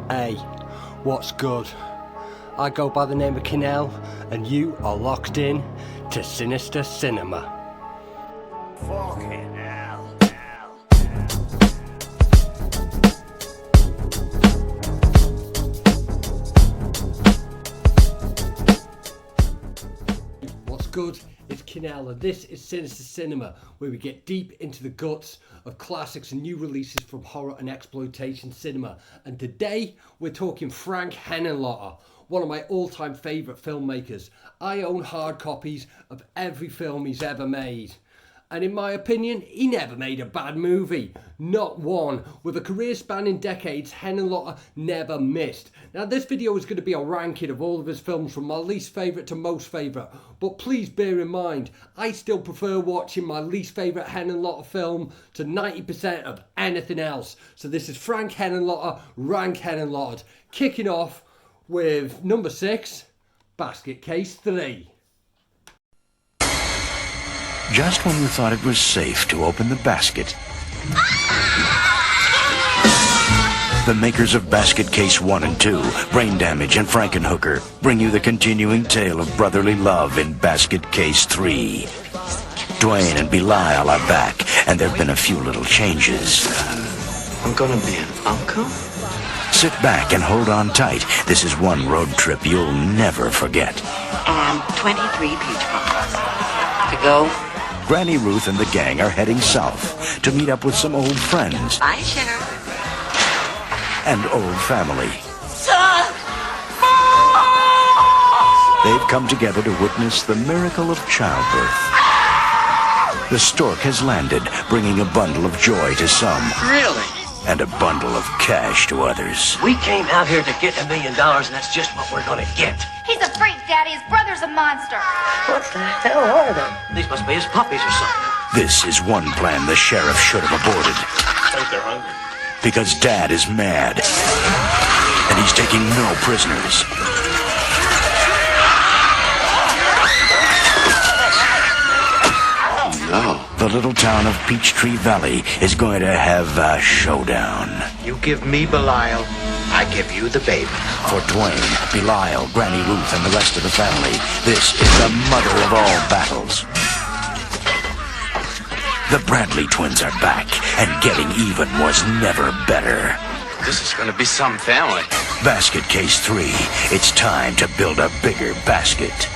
Hey, what's good? I go by the name of Kinell, and you are locked in to Sinister Cinema. Fucking hell. What's good? It's Kinell, and this is Sinister Cinema, where we get deep into the guts of classics and new releases from horror and exploitation cinema. And today we're talking Frank Henenlotter, one of my all-time favourite filmmakers. I own hard copies of every film he's ever made. And in my opinion, he never made a bad movie. Not one. With a career spanning decades, Henenlotter never missed. Now this video is going to be a ranking of all of his films from my least favourite to most favourite. But please bear in mind, I still prefer watching my least favourite Henenlotter film to 90% of anything else. So this is Frank Henenlotter, Rank Henenlotter. Kicking off with number 6, Basket Case 3. Just when you thought it was safe to open the basket, the makers of Basket Case 1 and 2, Brain Damage and Frankenhooker, bring you the continuing tale of brotherly love in Basket Case 3. Dwayne and Belial are back, and there have been a few little changes. I'm gonna be an uncle? Sit back and hold on tight. This is one road trip you'll never forget. And 23 peach puffs. To go? Granny Ruth and the gang are heading south to meet up with some old friends Bye, Sheriff. and old family. Son! They've come together to witness the miracle of childbirth. The stork has landed, bringing a bundle of joy to some Really? and a bundle of cash to others. We came out here to get $1 million, and that's just what we're gonna get. He's a freak, Daddy. His brother's a monster. What the hell are they? These must be his puppies or something. This is one plan the sheriff should have aborted. I think they're hungry. Because Dad is mad, and he's taking no prisoners. No. The little town of Peachtree Valley is going to have a showdown. You give me Belial, I give you the baby. For Dwayne, Belial, Granny Ruth, and the rest of the family, this is the mother of all battles. The Bradley twins are back, and getting even was never better. This is gonna be some family. Basket Case 3, it's time to build a bigger basket.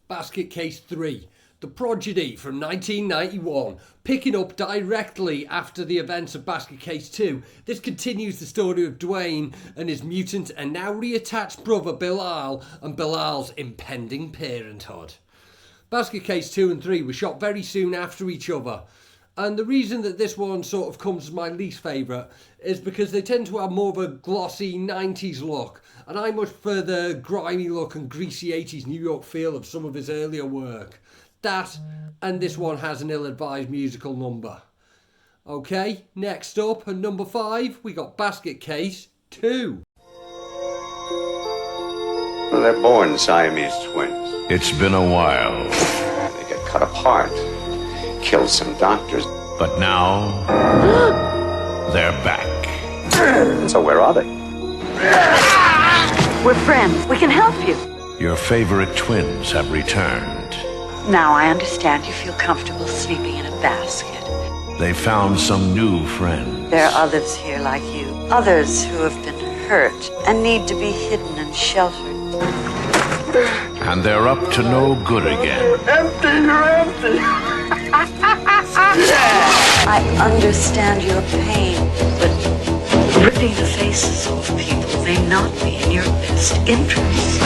Basket Case 3, The Prodigy from 1991. Picking up directly after the events of Basket Case 2, this continues the story of Dwayne and his mutant and now reattached brother Belial and Belial's impending parenthood. Basket Case 2 and 3 were shot very soon after each other. And the reason that this one sort of comes as my least favourite is because they tend to have more of a glossy 90s look. And I much prefer the grimy look and greasy 80s New York feel of some of his earlier work. That, and this one has an ill-advised musical number. Okay, next up, at number 5, we got Basket Case 2. Well, they're born Siamese twins. It's been a while, They get cut apart, kill some doctors. but now they're back. So where are they? We're friends. We can help you. Your favorite twins have returned. Now I understand you feel comfortable sleeping in a basket. They found some new friends. There are others here like you. Others who have been hurt and need to be hidden and sheltered. And they're up to no good again. I understand your pain, but ripping the faces off people may not be in your best interest.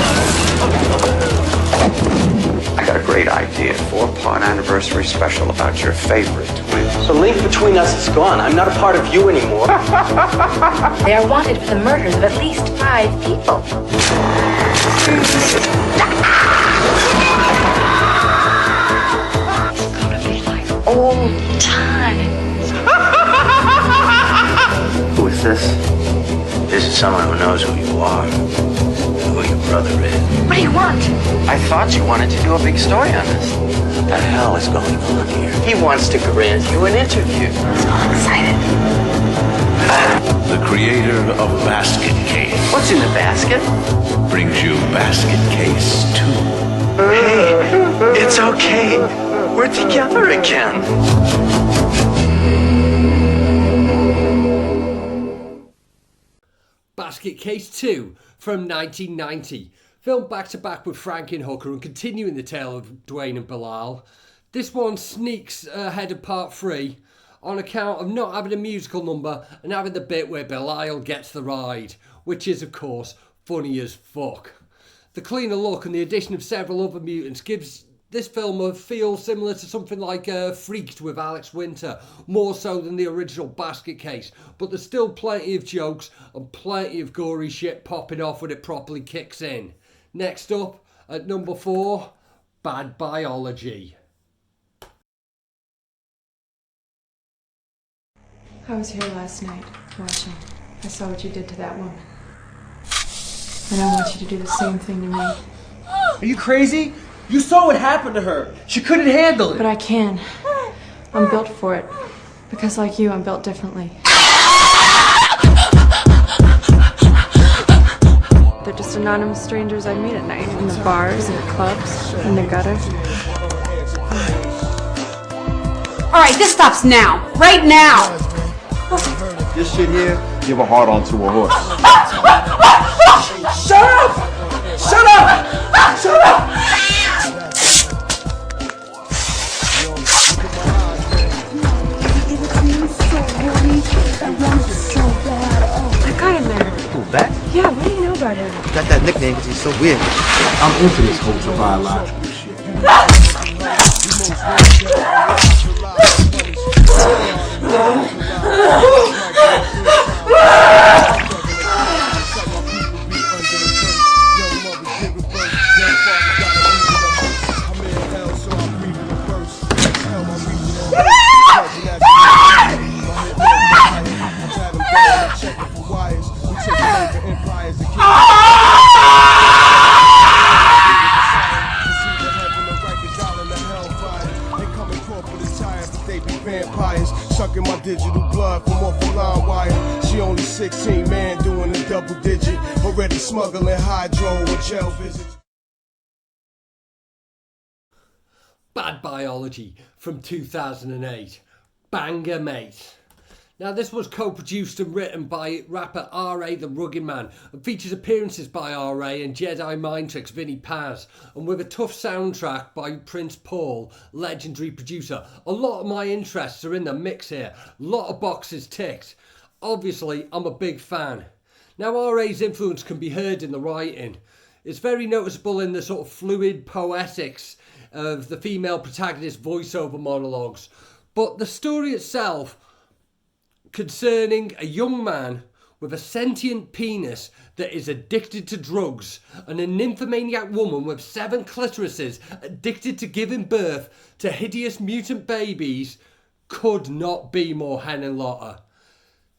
I got a great idea. 4-part anniversary special about your favorite twins. The link between us is gone. I'm not a part of you anymore. They are wanted for the murders of at least 5 people. It's gonna be like old times. Who is this? This is someone who knows who you are, who your brother is. What do you want? I thought you wanted to do a big story on this. What the hell is going on here? He wants to grant you an interview. I'm so excited. The creator of Basket Case What's in the basket? brings you Basket Case 2. Hey, it's okay. We're together again. Basket Case 2 from 1990. Filmed back to back with Frank and Hooker and continuing the tale of Dwayne and Bilal. This one sneaks ahead of part 3 on account of not having a musical number and having the bit where Bilal gets the ride, which is of course funny as fuck. The cleaner look and the addition of several other mutants gives this film a feel similar to something like Freaked with Alex Winter, more so than the original Basket Case, but there's still plenty of jokes and plenty of gory shit popping off when it properly kicks in. Next up, at number 4, Bad Biology. I was here last night, watching. I saw what you did to that woman. And I want you to do the same thing to me. Are you crazy? You saw what happened to her. She couldn't handle it. But I can. I'm built for it. Because like you, I'm built differently. They're just anonymous strangers I meet at night. In the bars, in the clubs, in the gutter. Alright, this stops now. Right now! This shit here, give a heart on to a horse. Shut up! Shut up! Shut up! I got him there. Who, that? Yeah, what do you know about him? Got that nickname because he's so weird. I'm into this culture biological shit. Sucking my digital blood from off the line wire. She only 16, man, doing a double digit. Already smuggling hydro and jail visits. Bad Biology from 2008. Banger, mate. Now, this was co-produced and written by rapper R.A. the Rugged Man and features appearances by R.A. and Jedi Mind Tricks Vinnie Paz, and with a tough soundtrack by Prince Paul, legendary producer. A lot of my interests are in the mix here. A lot of boxes ticked. Obviously, I'm a big fan. Now, R.A.'s influence can be heard in the writing. It's very noticeable in the sort of fluid poetics of the female protagonist voiceover monologues. But the story itself, concerning a young man with a sentient penis that is addicted to drugs and a nymphomaniac woman with 7 clitorises addicted to giving birth to hideous mutant babies, could not be more Henenlotter.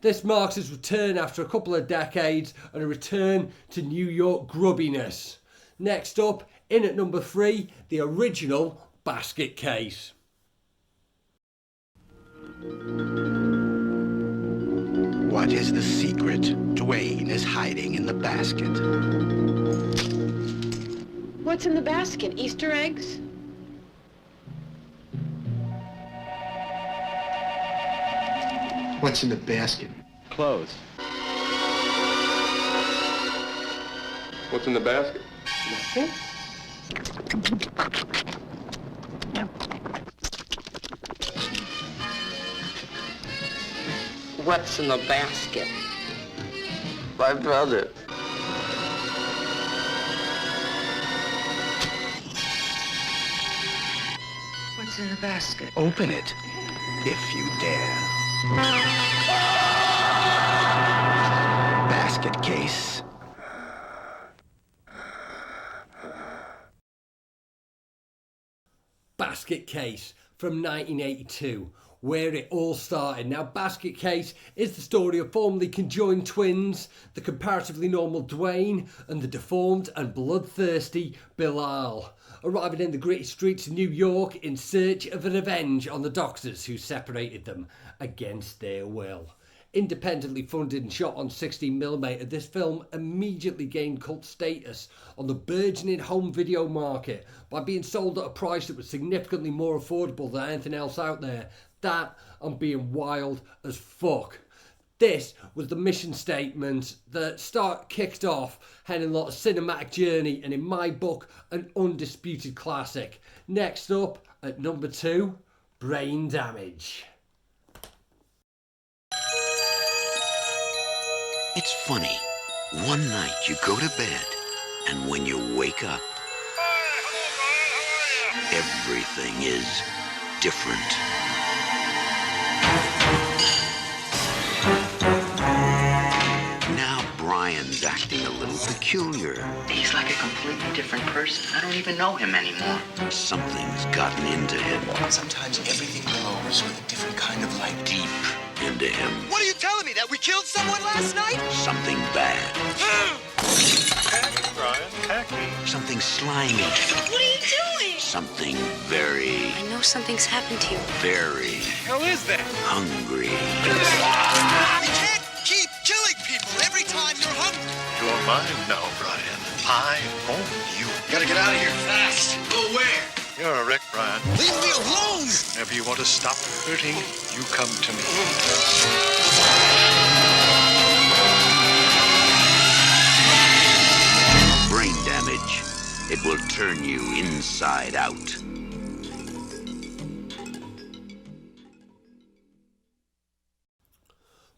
This marks his return after a couple of decades and a return to New York grubbiness. Next up, in at number 3, the original Basket Case. What is the secret Dwayne is hiding in the basket? What's in the basket? Easter eggs? What's in the basket? Clothes. What's in the basket? Nothing. What's in the basket? My brother. What's in the basket? Open it, if you dare. Basket Case. Basket Case from 1982, where it all started. Now, Basket Case is the story of formerly conjoined twins, the comparatively normal Dwayne and the deformed and bloodthirsty Bilal, arriving in the gritty streets of New York in search of an revenge on the doctors who separated them against their will. Independently funded and shot on 16mm, this film immediately gained cult status on the burgeoning home video market by being sold at a price that was significantly more affordable than anything else out there. That and being wild as fuck. This was the mission statement that kicked off Henenlotter's cinematic journey, and in my book, an undisputed classic. Next up, at number 2, Brain Damage. It's funny. One night you go to bed, and when you wake up, everything is different. Now Brian's acting a little peculiar. He's like a completely different person. I don't even know him anymore. Something's gotten into him. Sometimes everything glows with a different kind of light. Deep into him. What are you telling me? That we killed someone last night? Something bad. Khaki, Brian, khaki. Something slimy. What are you doing? Something very... I know something's happened to you. Very... How is that? Hungry. You can't keep killing people every time you're hungry. You're mine now, Brian. I own you. Gotta get out of here fast. Go where? You're a wreck, Brian. Leave me alone! Whenever you want to stop hurting, you come to me. Brain damage. It will turn you inside out.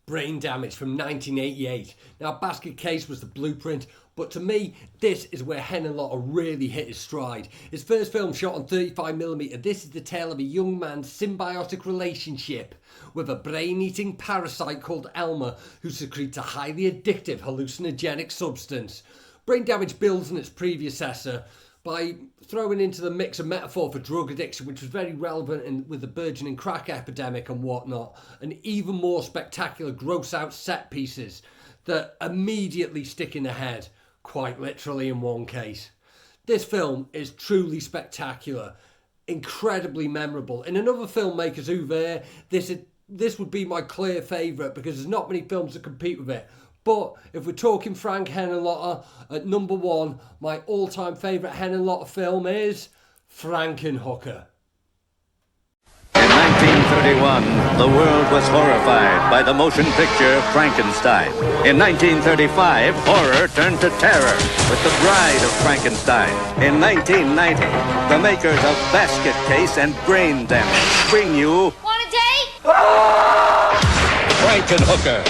Brain Damage from 1988. Now, Basket Case was the blueprint, but to me, this is where Henenlotter really hit his stride. His first film shot on 35mm, this is the tale of a young man's symbiotic relationship with a brain-eating parasite called Elmer, who secretes a highly addictive hallucinogenic substance. Brain Damage builds on its predecessor by throwing into the mix a metaphor for drug addiction, which was very relevant with the burgeoning crack epidemic and whatnot, and even more spectacular gross-out set pieces that immediately stick in the head, quite literally in one case. This film is truly spectacular, incredibly memorable. In another filmmaker's oeuvre, this would be my clear favourite because there's not many films that compete with it. But if we're talking Frank Henenlotter, at number 1, my all-time favourite Henenlotter film is Frankenhooker. In 1931, the world was horrified by the motion picture Frankenstein. In 1935, horror turned to terror with The Bride of Frankenstein. In 1990, the makers of Basket Case and Brain Damage bring you... Want a date? Frankenhooker.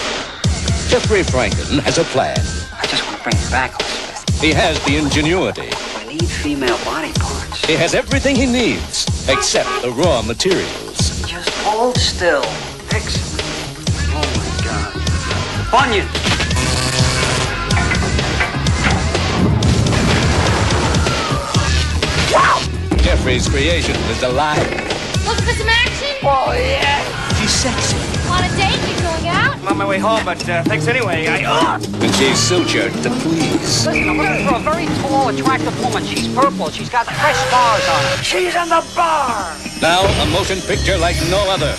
Jeffrey Franken has a plan. I just want to bring you back, Elizabeth. He has the ingenuity. I need female body parts. He has everything he needs, except the raw materials. Just hold still. Excellent. Oh, my God. Onion! Wow! Jeffrey's creation is alive. Looking for some action? Oh, yeah. She's sexy. Want a date? You going out? I'm on my way home, but thanks anyway. And she's sutured to please. Listen, I'm looking for a very tall, attractive woman. She's purple. She's got fresh scars on her. She's in the bar! Now, a motion picture like no other.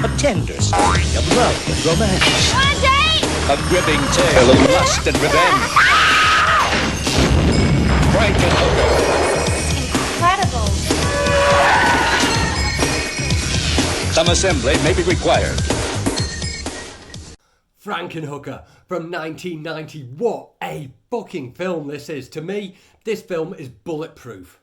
A tender story of love and romance. Want a date? A gripping tale of lust and revenge. Frankenhooker. Incredible. Some assembly may be required. Frankenhooker from 1990. What a fucking film this is. To me, this film is bulletproof.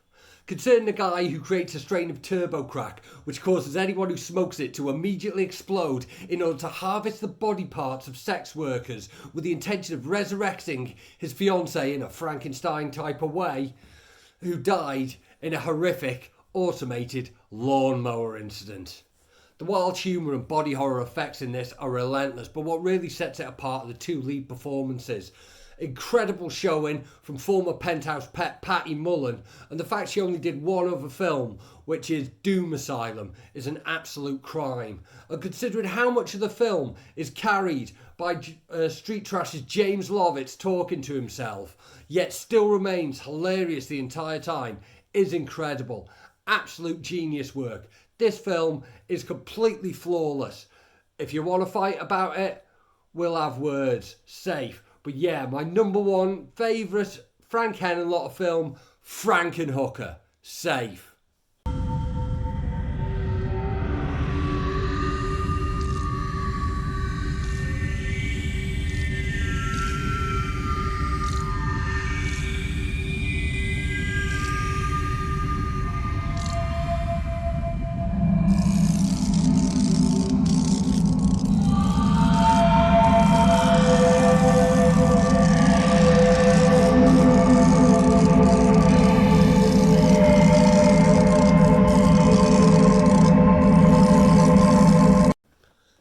Concerning a guy who creates a strain of turbo crack, which causes anyone who smokes it to immediately explode in order to harvest the body parts of sex workers with the intention of resurrecting his fiancée in a Frankenstein type of way, who died in a horrific automated lawnmower incident. The wild humour and body horror effects in this are relentless, but what really sets it apart are the two lead performances. Incredible showing from former Penthouse pet Patty Mullen, and the fact she only did one other film, which is Doom Asylum, is an absolute crime. And considering how much of the film is carried by Street Trash's James Lovitz talking to himself, yet still remains hilarious the entire time, is incredible. Absolute genius work. This film is completely flawless. if you want to fight about it, we'll have words. Safe. But yeah, my number one favourite Frank Henenlotter film, Frankenhooker. Safe.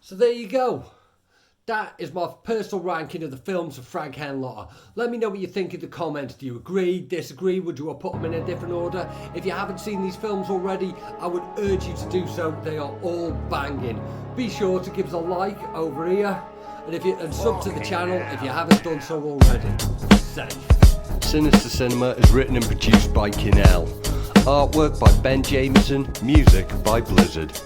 So there you go. That is my personal ranking of the films of Frank Henenlotter. Let me know what you think in the comments. Do you agree, disagree? Would you have put them in a different order? If you haven't seen these films already, I would urge you to do so. They are all banging. Be sure to give us a like over here and sub to the channel if you haven't done so already. Safe. Sinister Cinema is written and produced by Kinell. Artwork by Ben Jamieson. Music by Blizzard.